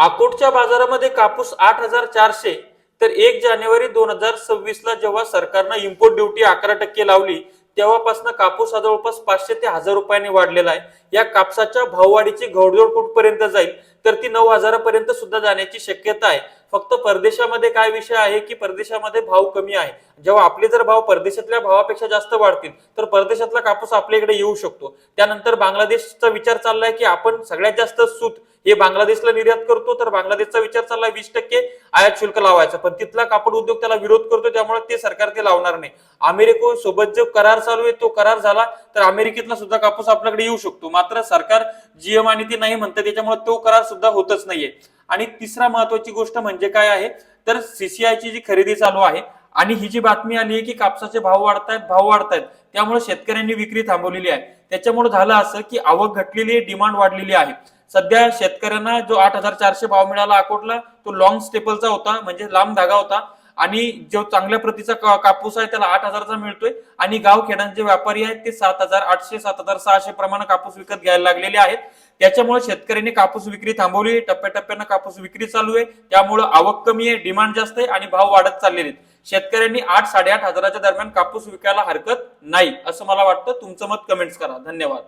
अकोटच्या बाजारामध्ये कापूस 8,400 तर 1 जानेवारी 2026 ला जेव्हा सरकारनं इम्पोर्ट ड्युटी 11% लावली तेव्हापासून कापूस हा जवळपास 500 ते 1000 रुपयांनी वाढलेला आहे. या कापसाच्या भाववाढीची घोडदौड कुठपर्यंत जाईल तर ती 9,000 पर्यंत सुद्धा जाण्याची शक्यता आहे. फक्त परदेशामध्ये काय विषय आहे की परदेशामध्ये भाव कमी आहे. जेव्हा आपले जर भाव परदेशातल्या भावापेक्षा जास्त वाढतील तर परदेशातला कापूस आपल्याकडे येऊ शकतो. त्यानंतर बांगलादेशचा विचार चाललाय की आपण सगळ्यात जास्त सूत हे बांगलादेशला निर्यात करतो, तर बांगलादेशचा विचार चाललाय 20% आयात शुल्क लावायचा, पण तिथला कापड उद्योग त्याला विरोध करतो, त्यामुळे ते सरकार ते लावणार नाही. अमेरिकेसोबत जो करार चालू आहे तो करार झाला तर अमेरिकेतला सुद्धा कापूस आपल्याकडे येऊ शकतो. मात्र सरकार जीएम आणि ती नाही म्हणते, त्याच्यामुळे तो करार सुद्धा होतच नाहीये. आणि तिसरा महत्वाची गोष्ट म्हणजे काय आहे तर सीसीआयची जी खरेदी चालू आहे आणि ही जी बातमी आली आहे की कापसाचे भाव वाढतायत त्यामुळे शेतकऱ्यांनी विक्री थांबवलेली आहे. त्याच्यामुळे झालं असं की आवक घटलेली आहे, डिमांड वाढलेली आहे. सध्या शेतकऱ्यांना जो 8,400 भाव मिळाला अकोटला तो लॉंग स्टेपलचा होता, म्हणजे लांब धागा होता, आणि जो चांगल्या प्रतीचा कापूस आहे त्याला 8,000चा मिळतोय. आणि गावखेड्यांचे व्यापारी आहेत ते 7,800 7,600 प्रमाणे कापूस विकत घ्यायला लागलेले आहेत. त्याच्यामुळे शेतकऱ्यांनी कापूस विक्री थांबवली, टप्प्याटप्प्यानं कापूस विक्री चालू आहे. त्यामुळे आवक कमी आहे, डिमांड जास्त आहे आणि भाव वाढत चाललेले आहेत. शेतकऱ्यांनी 8-8.5 हजाराच्या दरम्यान कापूस विकायला हरकत नाही असं मला वाटतं. तुमचं मत कमेंट्स करा. धन्यवाद.